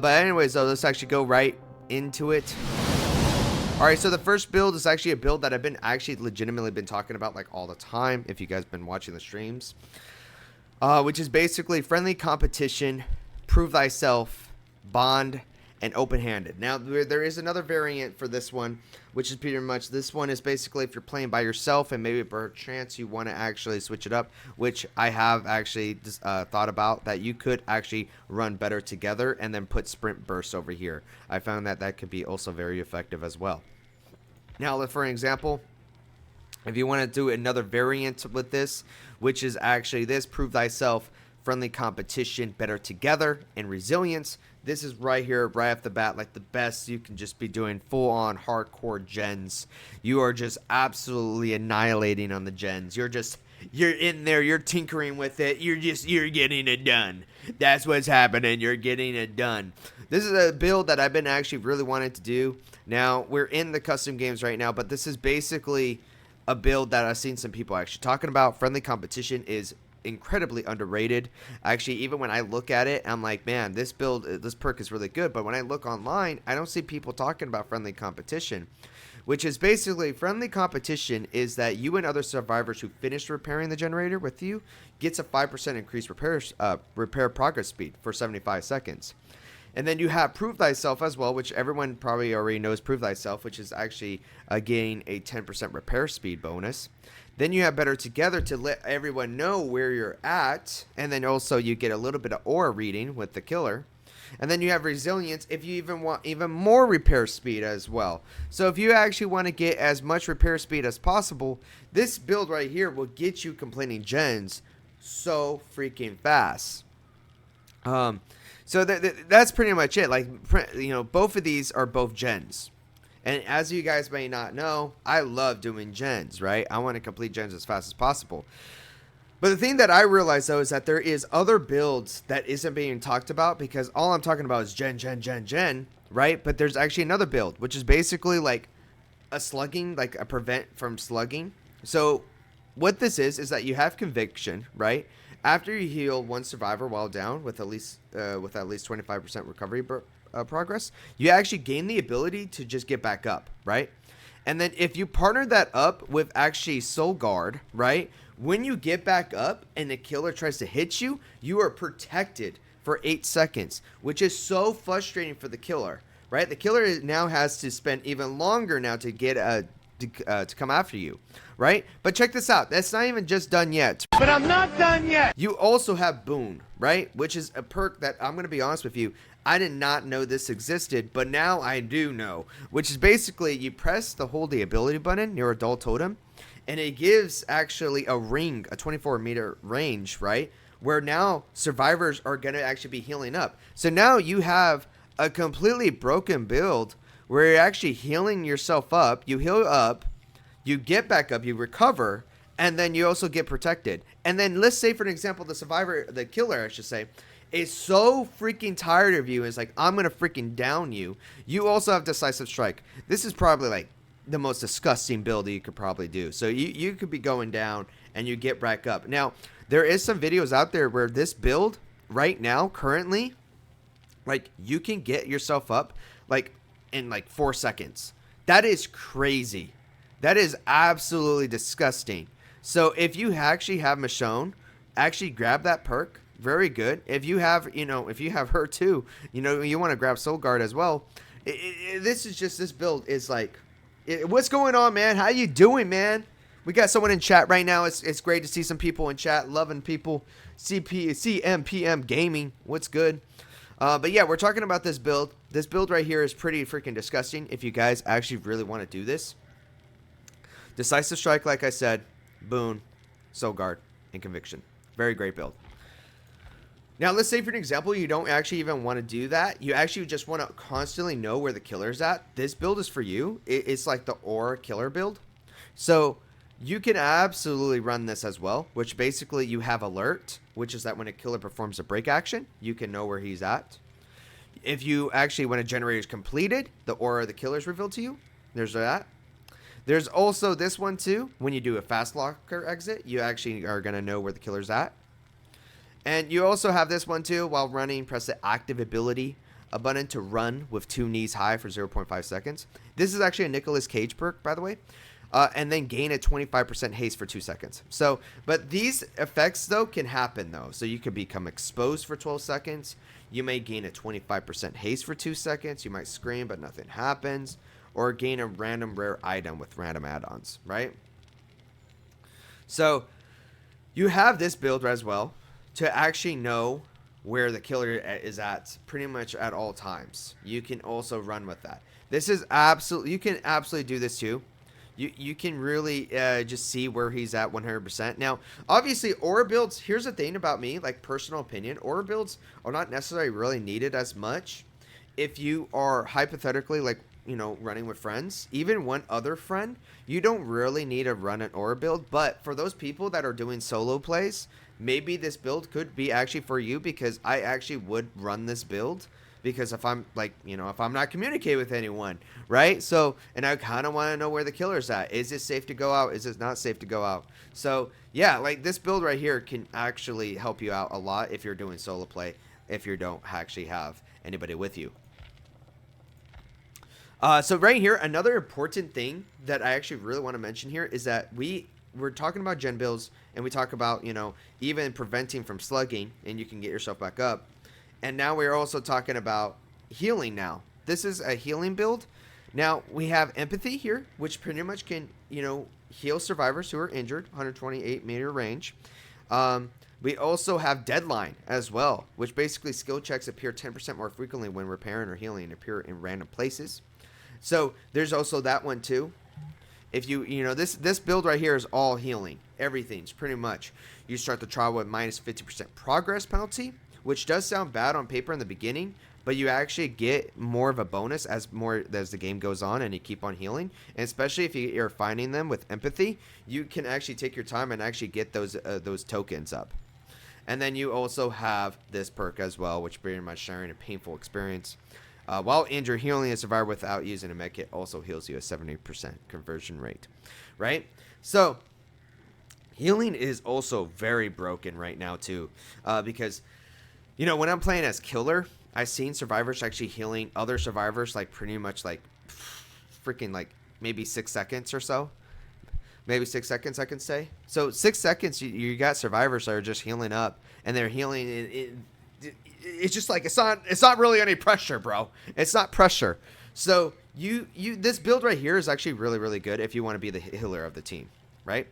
But anyways, though, let's actually go right into it. Alright, so the first build is actually a build that I've been actually legitimately been talking about like all the time, if you guys been watching the streams. Which is basically friendly competition, prove thyself, bond, and open-handed. Now, there is another variant for this one, which is pretty much, this one is basically if you're playing by yourself and maybe per chance you want to actually switch it up, which I have actually thought about, that you could actually run better together and then put sprint bursts over here. I found that that could be also very effective as well. Now, for an example, if you want to do another variant with this, which is actually this, prove thyself, friendly competition, better together, and resilience. This is right here, right off the bat, like the best. You can just be doing full-on hardcore gens. You are just absolutely annihilating on the gens. You're in there, you're tinkering with it. You're getting it done. That's what's happening. You're getting it done. This is a build that I've been actually really wanting to do. Now, we're in the custom games right now, but this is basically a build that I've seen some people actually talking about. Friendly competition is incredibly underrated. Actually, even when I look at it, I'm like, man, this build, this perk is really good. But when I look online, I don't see people talking about friendly competition, which is basically, friendly competition is that you and other survivors who finished repairing the generator with you gets a 5% increased repair progress speed for 75 seconds. And then you have Prove Thyself as well, which everyone probably already knows Prove Thyself, which is actually getting a 10% repair speed bonus. Then you have Better Together to let everyone know where you're at. And then also you get a little bit of aura reading with the killer. And then you have Resilience if you even want even more repair speed as well. So if you actually want to get as much repair speed as possible, this build right here will get you completing gens so freaking fast. So that's pretty much it. Like, you know, both of these are both gens. And as you guys may not know, I love doing gens, right? I want to complete gens as fast as possible. But the thing that I realized, though, is that there is other builds that isn't being talked about, because all I'm talking about is gen, right? But there's actually another build, which is basically like a slugging, like a prevent from slugging. So what this is that you have conviction, right? After you heal one survivor while down with at least 25% recovery progress, you actually gain the ability to just get back up, right? And then if you partner that up with actually Soul Guard, right? When you get back up and the killer tries to hit you, you are protected for 8 seconds, which is so frustrating for the killer, right? The killer now has to spend even longer now to get to come after you, right? But check this out. That's not even just done yet. But I'm not done yet. You also have Boon, right? Which is a perk that I'm going to be honest with you, I did not know this existed, but now I do know. Which is basically you press the hold the ability button near adult totem, and it gives actually a ring, a 24-meter range, right? Where now survivors are going to actually be healing up. So now you have a completely broken build where you're actually healing yourself up. You heal up, you get back up, you recover, and then you also get protected. And then let's say, for an example, the killer, I should say, is so freaking tired of you. It's like, I'm going to freaking down you. You also have Decisive Strike. This is probably like the most disgusting build that you could probably do. So you could be going down and you get back up. Now, there is some videos out there where this build right now, currently, like you can get yourself up like in like 4 seconds. That is crazy. That is absolutely disgusting. So if you actually have Michonne, actually grab that perk. Very good. If you have, if you have her too, you want to grab Soul Guard as well. This build is like, what's going on, man? How you doing, man? We got someone in chat right now. It's great to see some people in chat, loving people. CMPM Gaming, what's good? But yeah, we're talking about this build. This build right here is pretty freaking disgusting if you guys actually really want to do this. Decisive Strike, like I said, Boon, Soul Guard, and Conviction. Very great build. Now, let's say, for an example, you don't actually even want to do that. You actually just want to constantly know where the killer's at. This build is for you. It's like the aura killer build. So you can absolutely run this as well, which basically you have alert, which is that when a killer performs a break action, you can know where he's at. If you actually, when a generator is completed, the aura of the killer is revealed to you. There's that. There's also this one too. When you do a fast locker exit, you actually are going to know where the killer's at. And you also have this one too. While running, press the active ability a button to run with 2 knees high for 0.5 seconds. This is actually a Nicolas Cage perk, by the way. And then gain a 25% haste for 2 seconds. So, but these effects though can happen though. So you could become exposed for 12 seconds. You may gain a 25% haste for 2 seconds. You might scream, but nothing happens. Or gain a random rare item with random add-ons, right? So you have this build as well to actually know where the killer is at pretty much at all times. You can also run with that. This is absolutely, you can absolutely do this too. You can really just see where he's at 100%. Now, obviously, aura builds, here's the thing about me, like personal opinion, aura builds are not necessarily really needed as much if you are hypothetically, like, you know, running with friends. Even one other friend, you don't really need to run an aura build. But for those people that are doing solo plays, maybe this build could be actually for you, because I actually would run this build. Because if I'm like, you know, if I'm not communicating with anyone, right? So, and I kind of want to know where the killer's at. Is it safe to go out? Is it not safe to go out? So yeah, like this build right here can actually help you out a lot if you're doing solo play, if you don't actually have anybody with you. So right here, another important thing that I actually really want to mention here is that we're talking about gen builds, and we talk about, you know, even preventing from slugging, and you can get yourself back up. And now we're also talking about healing now. This is a healing build. Now, we have empathy here, which pretty much can, you know, heal survivors who are injured, 128 meter range. We also have deadline as well, which basically skill checks appear 10% more frequently when repairing or healing and appear in random places. So there's also that one too. If you know, this build right here is all healing. Everything's pretty much. You start the trial with minus 50% progress penalty, which does sound bad on paper in the beginning, but you actually get more of a bonus as the game goes on and you keep on healing. And especially if you're finding them with empathy, you can actually take your time and actually get those tokens up. And then you also have this perk as well, which pretty much sharing a painful experience. While injured, healing a survivor without using a medkit also heals you a 70% conversion rate, right? So healing is also very broken right now too, because, you know, when I'm playing as killer, I've seen survivors actually healing other survivors like pretty much like freaking like maybe 6 seconds or so. Maybe 6 seconds, I can say. So 6 seconds, you got survivors that are just healing up, and they're healing. It's just like it's not really any pressure, bro. It's not pressure. So this build right here is actually really, really good if you want to be the healer of the team, right?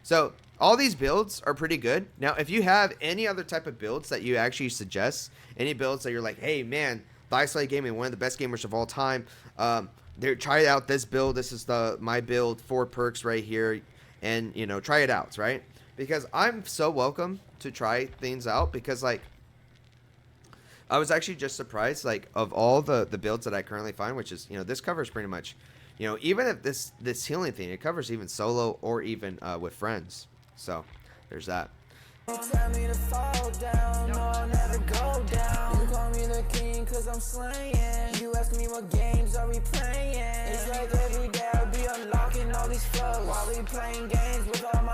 So all these builds are pretty good. Now, if you have any other type of builds that you actually suggest, any builds that you're like, hey man, Thyself Gaming, one of the best gamers of all time, try out this build. This is my build, 4 perks right here, and you know, try it out, right? Because I'm so welcome to try things out, because like I was actually just surprised, like of all the builds that I currently find, which is, you know, this covers pretty much, you know, even if this healing thing, it covers even solo or even with friends. So there's that. You tell me to fall down, no, I'll never go down. You call me the king cause I'm slaying. You ask me what games are we playing. It's like every day I'll be unlocking all these flows while we playing games with all my